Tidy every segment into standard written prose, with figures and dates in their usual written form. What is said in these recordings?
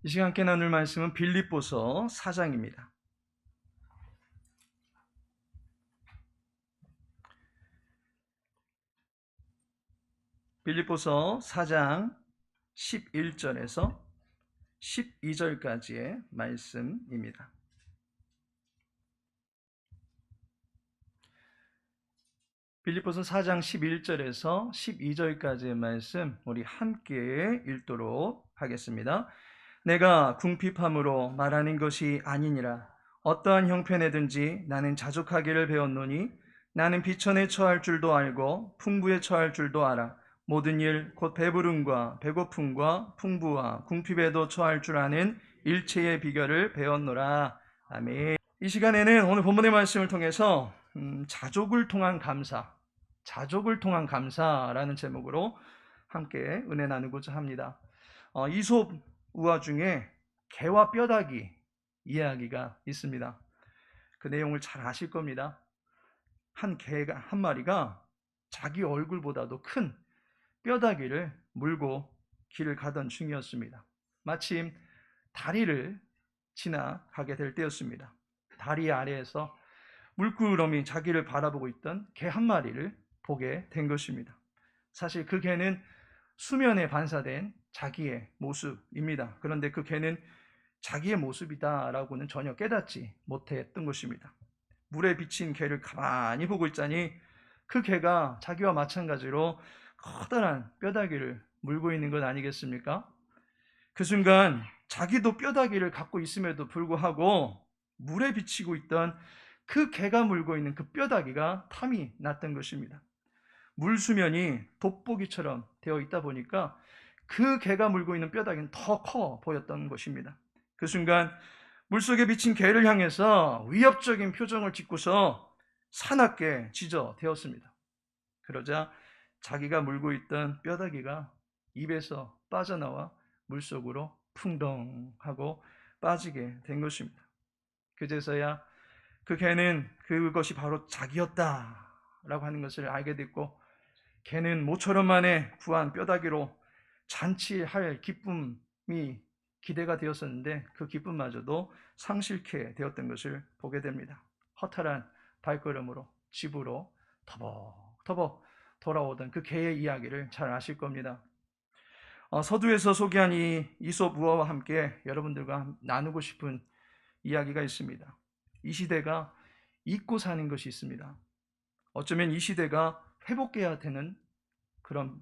이 시간 함께 나눌 말씀은 빌립보서 4장입니다. 빌립보서 4장 11절에서 12절까지의 말씀입니다. 빌립보서 4장 11절에서 12절까지의 말씀 우리 함께 읽도록 하겠습니다. 내가 궁핍함으로 말하는 것이 아니니라. 어떠한 형편에든지 나는 자족하기를 배웠노니 나는 비천에 처할 줄도 알고 풍부에 처할 줄도 알아. 모든 일 곧 배부름과 배고픔과 풍부와 궁핍에도 처할 줄 아는 일체의 비결을 배웠노라. 아멘. 이 시간에는 오늘 본문의 말씀을 통해서 자족을 통한 감사라는 제목으로 함께 은혜 나누고자 합니다. 이솝 우화 중에 개와 뼈다귀 이야기가 있습니다. 그 내용을 잘 아실 겁니다. 한 개가 한 마리가 자기 얼굴보다도 큰 뼈다귀를 물고 길을 가던 중이었습니다. 마침 다리를 지나가게 될 때였습니다. 다리 아래에서 물구러미 자기를 바라보고 있던 개 한 마리를 보게 된 것입니다. 사실 그 개는 수면에 반사된 자기의 모습입니다. 그런데 그 개는 자기의 모습이다라고는 전혀 깨닫지 못했던 것입니다. 물에 비친 개를 가만히 보고 있자니 그 개가 자기와 마찬가지로 커다란 뼈다귀를 물고 있는 것 아니겠습니까? 그 순간 자기도 뼈다귀를 갖고 있음에도 불구하고 물에 비치고 있던 그 개가 물고 있는 그 뼈다귀가 탐이 났던 것입니다. 물수면이 돋보기처럼 되어 있다 보니까 그 개가 물고 있는 뼈다귀는 더 커 보였던 것입니다. 그 순간 물속에 비친 개를 향해서 위협적인 표정을 짓고서 사납게 지저대었습니다. 그러자 자기가 물고 있던 뼈다귀가 입에서 빠져나와 물속으로 풍덩하고 빠지게 된 것입니다. 그제서야 그 개는 그것이 바로 자기였다라고 하는 것을 알게 됐고, 개는 모처럼 만에 구한 뼈다귀로 잔치할 기쁨이 기대가 되었었는데 그 기쁨마저도 상실케 되었던 것을 보게 됩니다. 허탈한 발걸음으로 집으로 터벅터벅 돌아오던 그 개의 이야기를 잘 아실 겁니다. 서두에서 소개한 이 이솝 우화와 함께 여러분들과 나누고 싶은 이야기가 있습니다. 이 시대가 잊고 사는 것이 있습니다. 어쩌면 이 시대가 회복해야 되는 그런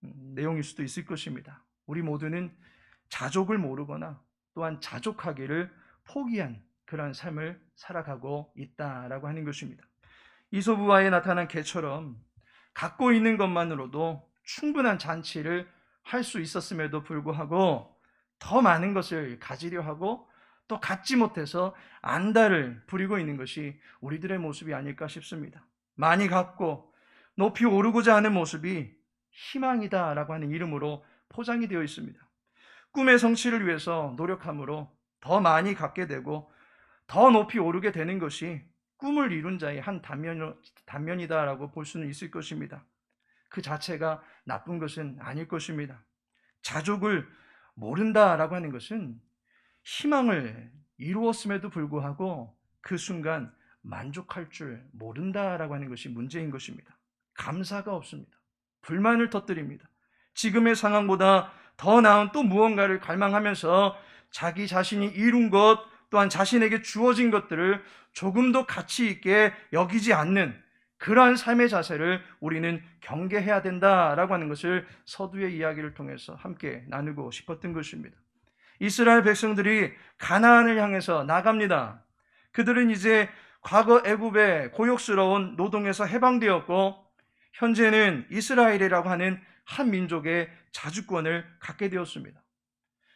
내용일 수도 있을 것입니다. 우리 모두는 자족을 모르거나 또한 자족하기를 포기한 그런 삶을 살아가고 있다라고 하는 것입니다. 이솝 우화에 나타난 개처럼 갖고 있는 것만으로도 충분한 잔치를 할 수 있었음에도 불구하고 더 많은 것을 가지려 하고 또 갖지 못해서 안달을 부리고 있는 것이 우리들의 모습이 아닐까 싶습니다. 많이 갖고 높이 오르고자 하는 모습이 희망이다라고 하는 이름으로 포장이 되어 있습니다. 꿈의 성취를 위해서 노력함으로 더 많이 갖게 되고 더 높이 오르게 되는 것이 꿈을 이룬 자의 한 단면이다라고 볼 수는 있을 것입니다. 그 자체가 나쁜 것은 아닐 것입니다. 자족을 모른다라고 하는 것은 희망을 이루었음에도 불구하고 그 순간 만족할 줄 모른다라고 하는 것이 문제인 것입니다. 감사가 없습니다. 불만을 터뜨립니다. 지금의 상황보다 더 나은 또 무언가를 갈망하면서 자기 자신이 이룬 것 또한 자신에게 주어진 것들을 조금도 가치 있게 여기지 않는 그러한 삶의 자세를 우리는 경계해야 된다라고 하는 것을 서두의 이야기를 통해서 함께 나누고 싶었던 것입니다. 이스라엘 백성들이 가나안을 향해서 나갑니다. 그들은 이제 과거 애굽의 고욕스러운 노동에서 해방되었고 현재는 이스라엘이라고 하는 한 민족의 자주권을 갖게 되었습니다.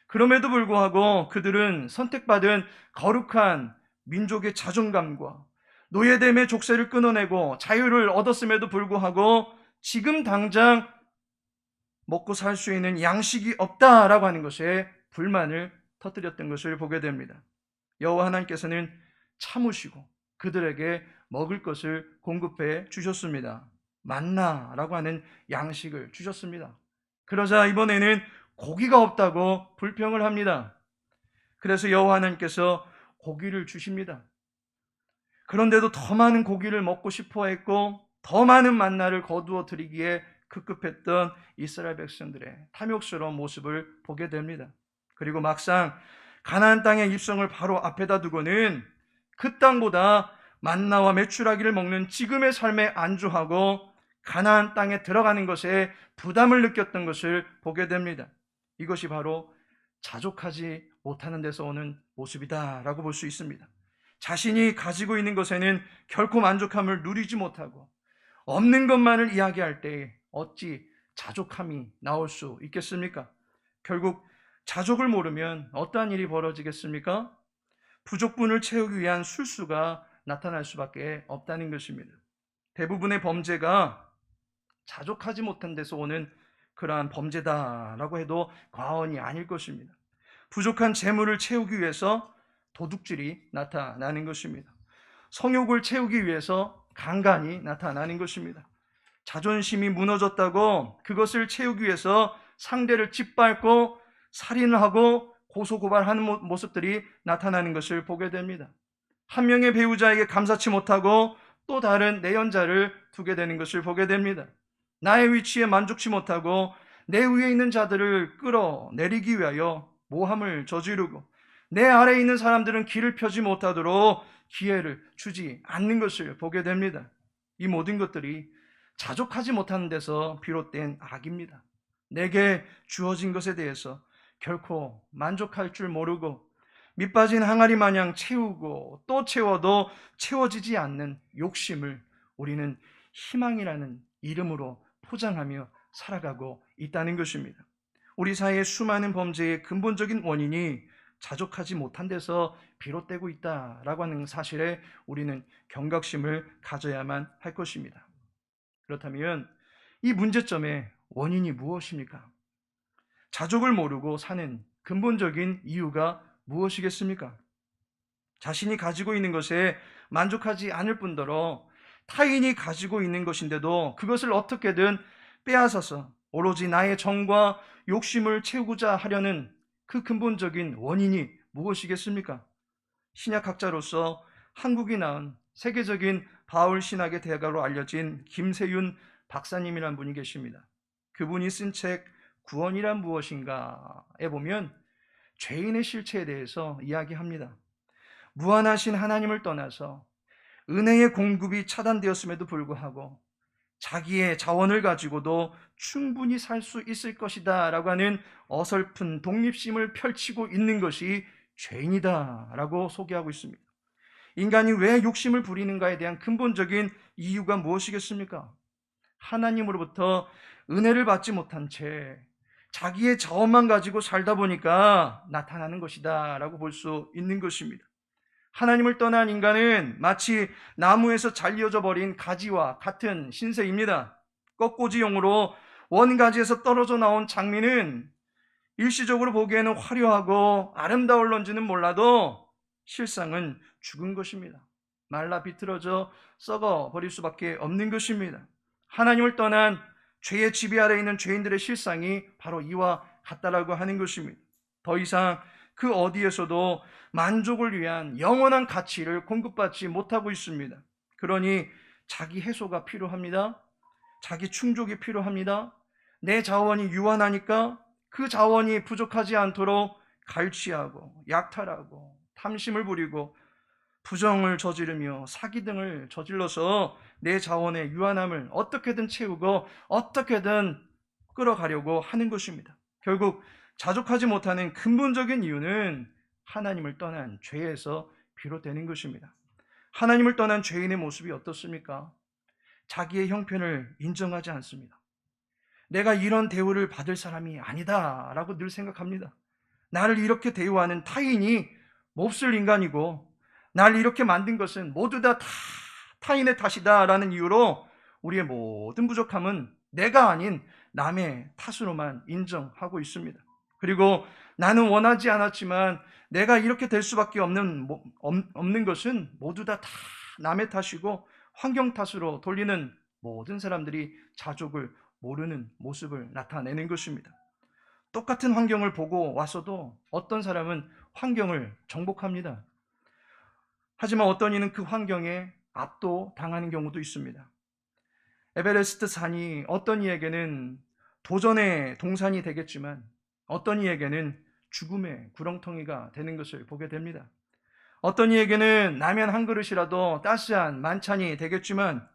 그럼에도 불구하고 그들은 선택받은 거룩한 민족의 자존감과 노예됨의 족쇄를 끊어내고 자유를 얻었음에도 불구하고 지금 당장 먹고 살 수 있는 양식이 없다라고 하는 것에 불만을 터뜨렸던 것을 보게 됩니다. 여호와 하나님께서는 참으시고 그들에게 먹을 것을 공급해 주셨습니다. 만나라고 하는 양식을 주셨습니다. 그러자 이번에는 고기가 없다고 불평을 합니다. 그래서 여호와 하나님께서 고기를 주십니다. 그런데도 더 많은 고기를 먹고 싶어 했고 더 많은 만나를 거두어 드리기에 급급했던 이스라엘 백성들의 탐욕스러운 모습을 보게 됩니다. 그리고 막상 가나안 땅의 입성을 바로 앞에다 두고는 그 땅보다 만나와 메추라기를 먹는 지금의 삶에 안주하고 가나안 땅에 들어가는 것에 부담을 느꼈던 것을 보게 됩니다. 이것이 바로 자족하지 못하는 데서 오는 모습이다라고 볼 수 있습니다. 자신이 가지고 있는 것에는 결코 만족함을 누리지 못하고 없는 것만을 이야기할 때 어찌 자족함이 나올 수 있겠습니까? 결국 자족을 모르면 어떠한 일이 벌어지겠습니까? 부족분을 채우기 위한 술수가 나타날 수밖에 없다는 것입니다. 대부분의 범죄가 자족하지 못한 데서 오는 그러한 범죄다라고 해도 과언이 아닐 것입니다. 부족한 재물을 채우기 위해서 도둑질이 나타나는 것입니다. 성욕을 채우기 위해서 강간이 나타나는 것입니다. 자존심이 무너졌다고 그것을 채우기 위해서 상대를 짓밟고 살인을 하고 고소고발하는 모습들이 나타나는 것을 보게 됩니다. 한 명의 배우자에게 감사치 못하고 또 다른 내연자를 두게 되는 것을 보게 됩니다. 나의 위치에 만족치 못하고 내 위에 있는 자들을 끌어내리기 위하여 모함을 저지르고 내 아래에 있는 사람들은 길을 펴지 못하도록 기회를 주지 않는 것을 보게 됩니다. 이 모든 것들이 자족하지 못하는 데서 비롯된 악입니다. 내게 주어진 것에 대해서 결코 만족할 줄 모르고 밑빠진 항아리 마냥 채우고 또 채워도 채워지지 않는 욕심을 우리는 희망이라는 이름으로 포장하며 살아가고 있다는 것입니다. 우리 사회의 수많은 범죄의 근본적인 원인이 자족하지 못한 데서 비롯되고 있다라고 하는 사실에 우리는 경각심을 가져야만 할 것입니다. 그렇다면 이 문제점의 원인이 무엇입니까? 자족을 모르고 사는 근본적인 이유가 무엇이겠습니까? 자신이 가지고 있는 것에 만족하지 않을 뿐더러 타인이 가지고 있는 것인데도 그것을 어떻게든 빼앗아서 오로지 나의 정과 욕심을 채우고자 하려는 그 근본적인 원인이 무엇이겠습니까? 신약학자로서 한국이 낳은 세계적인 바울 신학의 대가로 알려진 김세윤 박사님이란 분이 계십니다. 그분이 쓴 책 구원이란 무엇인가에 보면 죄인의 실체에 대해서 이야기합니다. 무한하신 하나님을 떠나서 은혜의 공급이 차단되었음에도 불구하고 자기의 자원을 가지고도 충분히 살 수 있을 것이다 라고 하는 어설픈 독립심을 펼치고 있는 것이 죄인이다 라고 소개하고 있습니다. 인간이 왜 욕심을 부리는가에 대한 근본적인 이유가 무엇이겠습니까? 하나님으로부터 은혜를 받지 못한 채 자기의 자원만 가지고 살다 보니까 나타나는 것이다 라고 볼 수 있는 것입니다. 하나님을 떠난 인간은 마치 나무에서 잘려져 버린 가지와 같은 신세입니다. 꺾꽂이용으로 원가지에서 떨어져 나온 장미는 일시적으로 보기에는 화려하고 아름다울런지는 몰라도 실상은 죽은 것입니다. 말라 비틀어져 썩어 버릴 수밖에 없는 것입니다. 하나님을 떠난 죄의 지배 아래 있는 죄인들의 실상이 바로 이와 같다라고 하는 것입니다. 더 이상 그 어디에서도 만족을 위한 영원한 가치를 공급받지 못하고 있습니다. 그러니 자기 해소가 필요합니다. 자기 충족이 필요합니다. 내 자원이 유한하니까 그 자원이 부족하지 않도록 갈취하고 약탈하고 탐심을 부리고 부정을 저지르며 사기 등을 저질러서 내 자원의 유한함을 어떻게든 채우고 어떻게든 끌어가려고 하는 것입니다. 결국 자족하지 못하는 근본적인 이유는 하나님을 떠난 죄에서 비롯되는 것입니다. 하나님을 떠난 죄인의 모습이 어떻습니까? 자기의 형편을 인정하지 않습니다. 내가 이런 대우를 받을 사람이 아니다 라고 늘 생각합니다. 나를 이렇게 대우하는 타인이 몹쓸 인간이고 나를 이렇게 만든 것은 모두 다 타인의 탓이다 라는 이유로 우리의 모든 부족함은 내가 아닌 남의 탓으로만 인정하고 있습니다. 그리고 나는 원하지 않았지만 내가 이렇게 될 수밖에 없는 것은 모두 다 남의 탓이고 환경 탓으로 돌리는 모든 사람들이 자족을 모르는 모습을 나타내는 것입니다. 똑같은 환경을 보고 왔어도 어떤 사람은 환경을 정복합니다. 하지만 어떤 이는 그 환경에 압도당하는 경우도 있습니다. 에베레스트 산이 어떤 이에게는 도전의 동산이 되겠지만 어떤 이에게는 죽음의 구렁텅이가 되는 것을 보게 됩니다. 어떤 이에게는 라면 한 그릇이라도 따스한 만찬이 되겠지만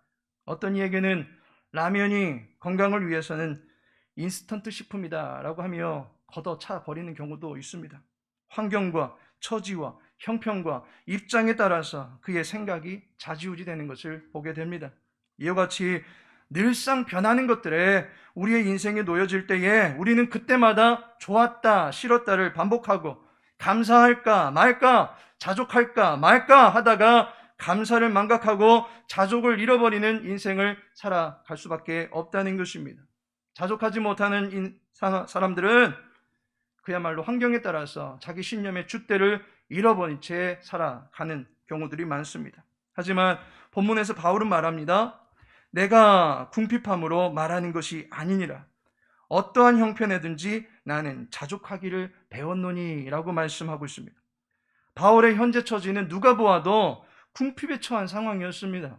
어떤 이에게는 라면이 건강을 위해서는 인스턴트 식품이다라고 하며 걷어차 버리는 경우도 있습니다. 환경과 처지와 형편과 입장에 따라서 그의 생각이 좌지우지되는 것을 보게 됩니다. 이와 같이 늘상 변하는 것들에 우리의 인생에 놓여질 때에 우리는 그때마다 좋았다, 싫었다를 반복하고 감사할까 말까, 자족할까 말까 하다가 감사를 망각하고 자족을 잃어버리는 인생을 살아갈 수밖에 없다는 것입니다. 자족하지 못하는 사람들은 그야말로 환경에 따라서 자기 신념의 줏대를 잃어버린 채 살아가는 경우들이 많습니다. 하지만 본문에서 바울은 말합니다. 내가 궁핍함으로 말하는 것이 아니니라. 어떠한 형편에든지 나는 자족하기를 배웠노니 라고 말씀하고 있습니다. 바울의 현재 처지는 누가 보아도 궁핍에 처한 상황이었습니다.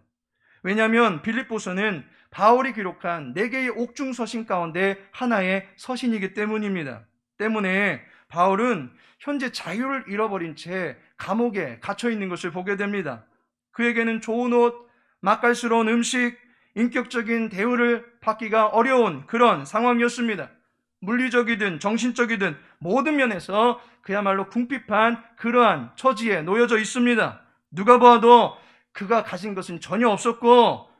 왜냐하면 빌립보서는 바울이 기록한 4개의 옥중 서신 가운데 하나의 서신이기 때문입니다. 때문에 바울은 현재 자유를 잃어버린 채 감옥에 갇혀 있는 것을 보게 됩니다. 그에게는 좋은 옷, 맛깔스러운 음식, 인격적인 대우를 받기가 어려운 그런 상황이었습니다. 물리적이든 정신적이든 모든 면에서 그야말로 궁핍한 그러한 처지에 놓여져 있습니다. 누가 봐도 그가 가진 것은 전혀 없었고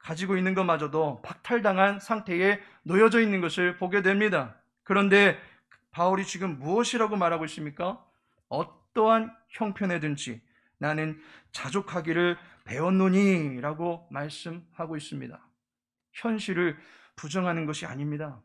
가지고 있는 것마저도 박탈당한 상태에 놓여져 있는 것을 보게 됩니다. 그런데 바울이 지금 무엇이라고 말하고 있습니까? 어떠한 형편에든지 나는 자족하기를 배웠노니 라고 말씀하고 있습니다. 현실을 부정하는 것이 아닙니다.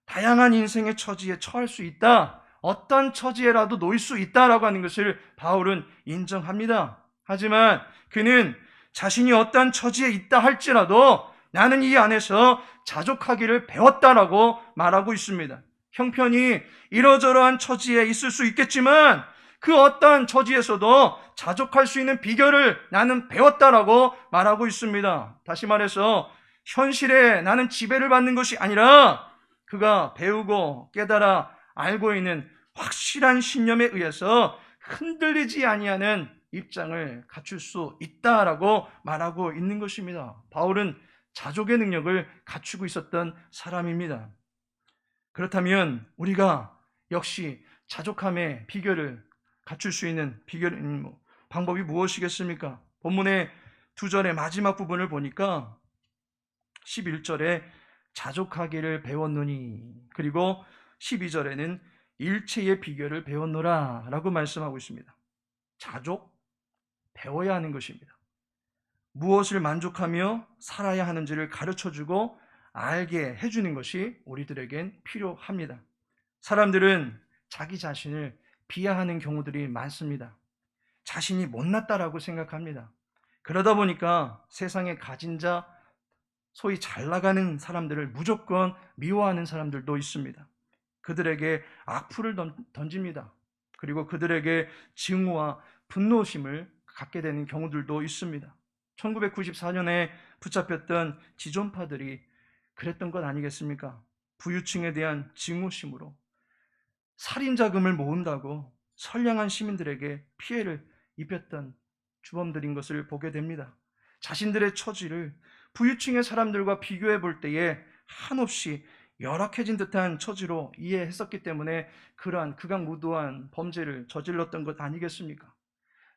다양한 인생의 처지에 처할 수 있다. 어떤 처지에라도 놓일 수 있다라고 하는 것을 바울은 인정합니다. 하지만 그는 자신이 어떤 처지에 있다 할지라도 나는 이 안에서 자족하기를 배웠다라고 말하고 있습니다. 형편이 이러저러한 처지에 있을 수 있겠지만 그 어떠한 처지에서도 자족할 수 있는 비결을 나는 배웠다라고 말하고 있습니다. 다시 말해서 현실에 나는 지배를 받는 것이 아니라 그가 배우고 깨달아 알고 있는 확실한 신념에 의해서 흔들리지 아니하는 입장을 갖출 수 있다라고 말하고 있는 것입니다. 바울은 자족의 능력을 갖추고 있었던 사람입니다. 그렇다면 우리가 역시 자족함의 비결을 갖출 수 있는 방법이 무엇이겠습니까? 본문의 2절의 마지막 부분을 보니까 11절에 자족하기를 배웠노니 그리고 12절에는 일체의 비결을 배웠노라 라고 말씀하고 있습니다. 자족, 배워야 하는 것입니다. 무엇을 만족하며 살아야 하는지를 가르쳐주고 알게 해주는 것이 우리들에겐 필요합니다. 사람들은 자기 자신을 비하하는 경우들이 많습니다. 자신이 못났다라고 생각합니다. 그러다 보니까 세상에 가진 자, 소위 잘 나가는 사람들을 무조건 미워하는 사람들도 있습니다. 그들에게 악플을 던집니다. 그리고 그들에게 증오와 분노심을 갖게 되는 경우들도 있습니다. 1994년에 붙잡혔던 지존파들이 그랬던 것 아니겠습니까? 부유층에 대한 증오심으로 살인자금을 모은다고 선량한 시민들에게 피해를 입혔던 주범들인 것을 보게 됩니다. 자신들의 처지를 부유층의 사람들과 비교해 볼 때에 한없이 열악해진 듯한 처지로 이해했었기 때문에 그러한 극악무도한 범죄를 저질렀던 것 아니겠습니까?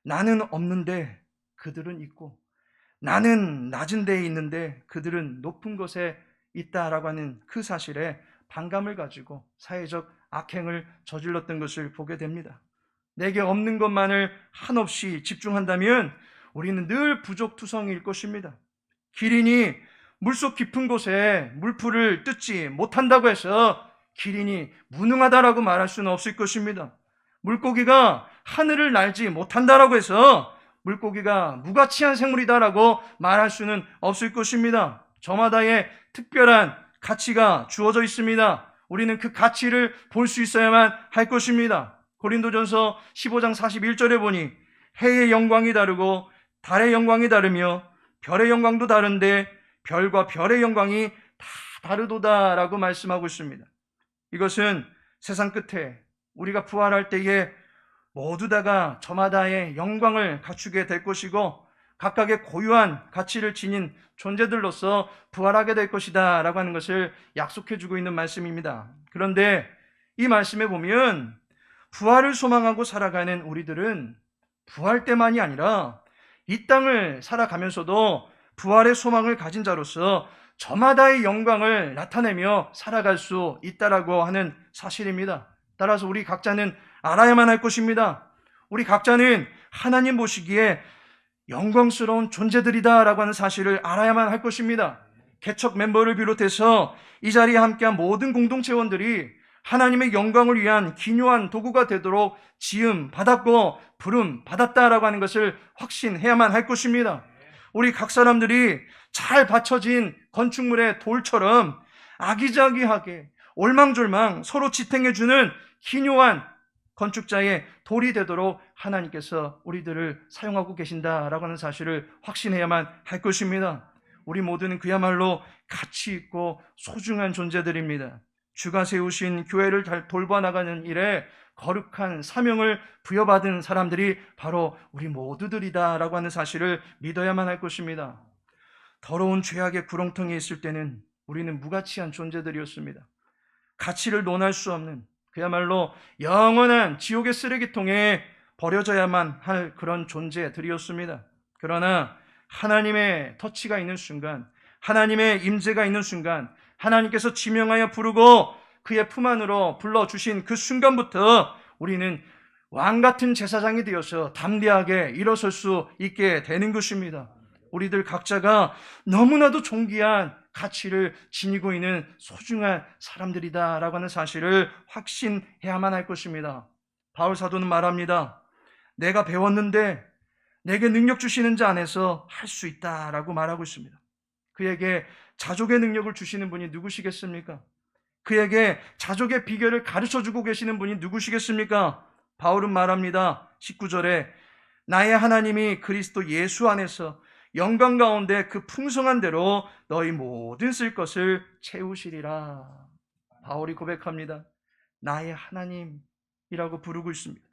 나는 없는데 그들은 있고 나는 낮은 데에 있는데 그들은 높은 곳에 있다라고 하는 그 사실에 반감을 가지고 사회적 악행을 저질렀던 것을 보게 됩니다. 내게 없는 것만을 한없이 집중한다면 우리는 늘 부족투성이일 것입니다. 기린이 물속 깊은 곳에 물풀을 뜯지 못한다고 해서 기린이 무능하다라고 말할 수는 없을 것입니다. 물고기가 하늘을 날지 못한다라고 해서 물고기가 무가치한 생물이다라고 말할 수는 없을 것입니다. 저마다의 특별한 가치가 주어져 있습니다. 우리는 그 가치를 볼 수 있어야만 할 것입니다. 고린도전서 15장 41절에 보니 해의 영광이 다르고 달의 영광이 다르며 별의 영광도 다른데 별과 별의 영광이 다 다르도다라고 말씀하고 있습니다. 이것은 세상 끝에 우리가 부활할 때에 모두 다가 저마다의 영광을 갖추게 될 것이고 각각의 고유한 가치를 지닌 존재들로서 부활하게 될 것이다 라고 하는 것을 약속해 주고 있는 말씀입니다. 그런데 이 말씀에 보면 부활을 소망하고 살아가는 우리들은 부활 때만이 아니라 이 땅을 살아가면서도 부활의 소망을 가진 자로서 저마다의 영광을 나타내며 살아갈 수 있다라고 하는 사실입니다. 따라서 우리 각자는 알아야만 할 것입니다. 우리 각자는 하나님 보시기에 영광스러운 존재들이다라고 하는 사실을 알아야만 할 것입니다. 개척 멤버를 비롯해서 이 자리에 함께한 모든 공동체원들이 하나님의 영광을 위한 기묘한 도구가 되도록 지음 받았고 부름 받았다라고 하는 것을 확신해야만 할 것입니다. 우리 각 사람들이 잘 받쳐진 건축물의 돌처럼 아기자기하게 올망졸망 서로 지탱해주는 기묘한 건축자의 돌이 되도록 하나님께서 우리들을 사용하고 계신다라고 하는 사실을 확신해야만 할 것입니다. 우리 모두는 그야말로 가치 있고 소중한 존재들입니다. 주가 세우신 교회를 돌봐나가는 일에 거룩한 사명을 부여받은 사람들이 바로 우리 모두들이다라고 하는 사실을 믿어야만 할 것입니다. 더러운 죄악의 구렁텅이에 있을 때는 우리는 무가치한 존재들이었습니다. 가치를 논할 수 없는 그야말로 영원한 지옥의 쓰레기통에 버려져야만 할 그런 존재들이었습니다. 그러나 하나님의 터치가 있는 순간, 하나님의 임재가 있는 순간, 하나님께서 지명하여 부르고 그의 품 안으로 불러주신 그 순간부터 우리는 왕같은 제사장이 되어서 담대하게 일어설 수 있게 되는 것입니다. 우리들 각자가 너무나도 존귀한 가치를 지니고 있는 소중한 사람들이다라고 하는 사실을 확신해야만 할 것입니다. 바울 사도는 말합니다. 내가 배웠는데 내게 능력 주시는 자 안에서 할 수 있다라고 말하고 있습니다. 그에게 자족의 능력을 주시는 분이 누구시겠습니까? 그에게 자족의 비결을 가르쳐주고 계시는 분이 누구시겠습니까? 바울은 말합니다. 19절에 나의 하나님이 그리스도 예수 안에서 영광 가운데 그 풍성한 대로 너희 모든 쓸 것을 채우시리라. 바울이 고백합니다. 나의 하나님이라고 부르고 있습니다.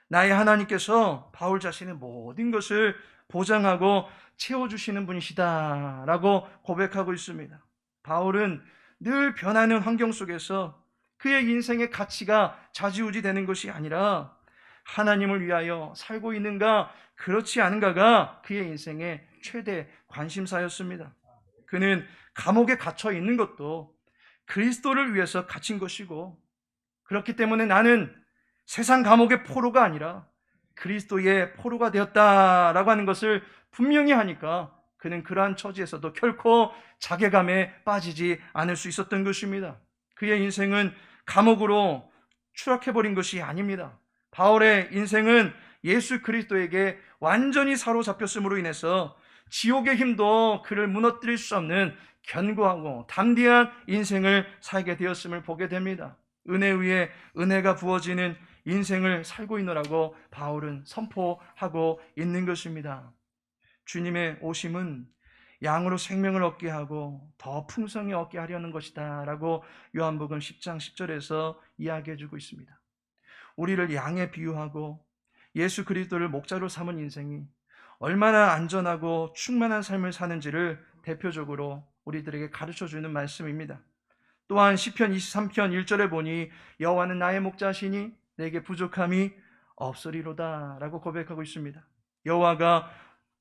나의 하나님께서 바울 자신의 모든 것을 보장하고 채워주시는 분이시다라고 고백하고 있습니다. 바울은 늘 변하는 환경 속에서 그의 인생의 가치가 좌지우지되는 것이 아니라 하나님을 위하여 살고 있는가 그렇지 않은가가 그의 인생의 최대 관심사였습니다. 그는 감옥에 갇혀 있는 것도 그리스도를 위해서 갇힌 것이고 그렇기 때문에 나는 세상 감옥의 포로가 아니라 그리스도의 포로가 되었다라고 하는 것을 분명히 하니까 그는 그러한 처지에서도 결코 자괴감에 빠지지 않을 수 있었던 것입니다. 그의 인생은 감옥으로 추락해버린 것이 아닙니다. 바울의 인생은 예수 그리스도에게 완전히 사로잡혔음으로 인해서 지옥의 힘도 그를 무너뜨릴 수 없는 견고하고 담대한 인생을 살게 되었음을 보게 됩니다. 은혜 위에 은혜가 부어지는 인생을 살고 있노라고 바울은 선포하고 있는 것입니다. 주님의 오심은 양으로 생명을 얻게 하고 더 풍성히 얻게 하려는 것이다 라고 요한복음 10장 10절에서 이야기해 주고 있습니다. 우리를 양에 비유하고 예수 그리스도를 목자로 삼은 인생이 얼마나 안전하고 충만한 삶을 사는지를 대표적으로 우리들에게 가르쳐주는 말씀입니다. 또한 시편 23편 1절에 보니 여호와는 나의 목자시니 내게 부족함이 없으리로다 라고 고백하고 있습니다. 여호와가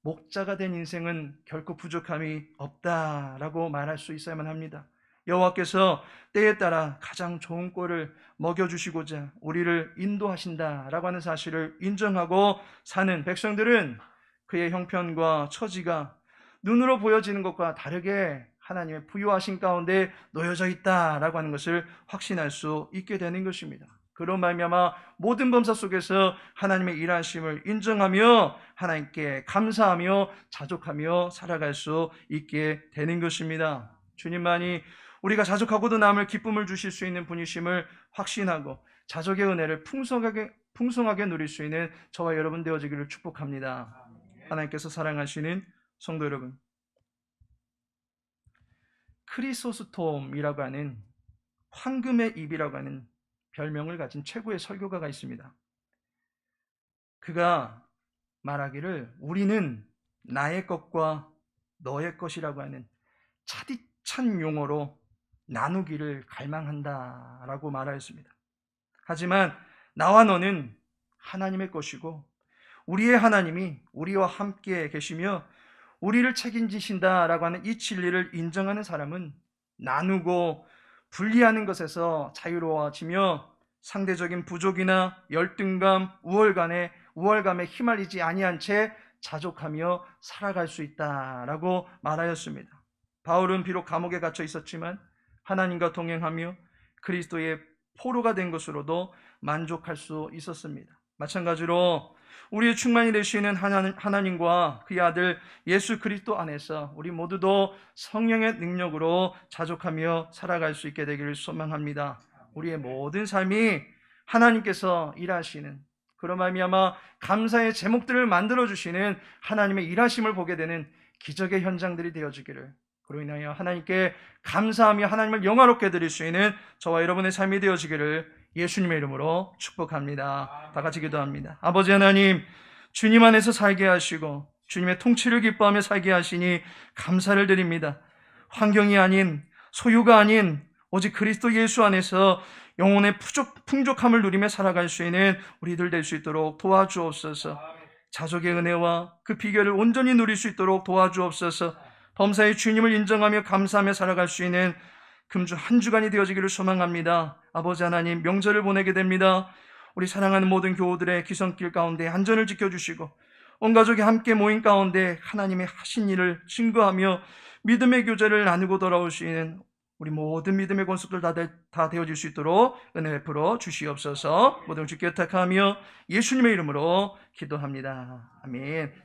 목자가 된 인생은 결코 부족함이 없다라고 말할 수 있어야만 합니다. 여호와께서 때에 따라 가장 좋은 꼴을 먹여주시고자 우리를 인도하신다라고 하는 사실을 인정하고 사는 백성들은 그의 형편과 처지가 눈으로 보여지는 것과 다르게 하나님의 부유하신 가운데 놓여져 있다라고 하는 것을 확신할 수 있게 되는 것입니다. 그런 말미암아 모든 범사 속에서 하나님의 일하심을 인정하며 하나님께 감사하며 자족하며 살아갈 수 있게 되는 것입니다. 주님만이 우리가 자족하고도 남을 기쁨을 주실 수 있는 분이심을 확신하고 자족의 은혜를 풍성하게 누릴 수 있는 저와 여러분 되어지기를 축복합니다. 하나님께서 사랑하시는 성도 여러분, 크리소스톰이라고 하는 황금의 입이라고 하는 별명을 가진 최고의 설교가가 있습니다. 그가 말하기를 우리는 나의 것과 너의 것이라고 하는 차디찬 용어로 나누기를 갈망한다라고 말하였습니다. 하지만 나와 너는 하나님의 것이고 우리의 하나님이 우리와 함께 계시며 우리를 책임지신다라고 하는 이 진리를 인정하는 사람은 나누고 분리하는 것에서 자유로워지며 상대적인 부족이나 열등감, 우월감에 휘말리지 아니한 채 자족하며 살아갈 수 있다라고 말하였습니다. 바울은 비록 감옥에 갇혀 있었지만 하나님과 동행하며 그리스도의 포로가 된 것으로도 만족할 수 있었습니다. 마찬가지로 우리의 충만이 되시는 하나님과 그의 아들 예수 그리스도 안에서 우리 모두도 성령의 능력으로 자족하며 살아갈 수 있게 되기를 소망합니다. 우리의 모든 삶이 하나님께서 일하시는, 그로 말미암아 감사의 제목들을 만들어주시는 하나님의 일하심을 보게 되는 기적의 현장들이 되어지기를, 그로 인하여 하나님께 감사하며 하나님을 영화롭게 드릴 수 있는 저와 여러분의 삶이 되어지기를 예수님의 이름으로 축복합니다. 다 같이 기도합니다. 아버지 하나님, 주님 안에서 살게 하시고 주님의 통치를 기뻐하며 살게 하시니 감사를 드립니다. 환경이 아닌, 소유가 아닌 오직 그리스도 예수 안에서 영혼의 풍족함을 누리며 살아갈 수 있는 우리들 될 수 있도록 도와주옵소서. 자족의 은혜와 그 비결을 온전히 누릴 수 있도록 도와주옵소서. 범사의 주님을 인정하며 감사하며 살아갈 수 있는 금주 한 주간이 되어지기를 소망합니다. 아버지 하나님, 명절을 보내게 됩니다. 우리 사랑하는 모든 교우들의 귀성길 가운데 안전을 지켜주시고 온 가족이 함께 모인 가운데 하나님의 하신 일을 증거하며 믿음의 교제를 나누고 돌아오시는 우리 모든 믿음의 권속들 다 되어질 수 있도록 은혜 베풀어 주시옵소서. 모든 주께 부탁하며 예수님의 이름으로 기도합니다. 아멘.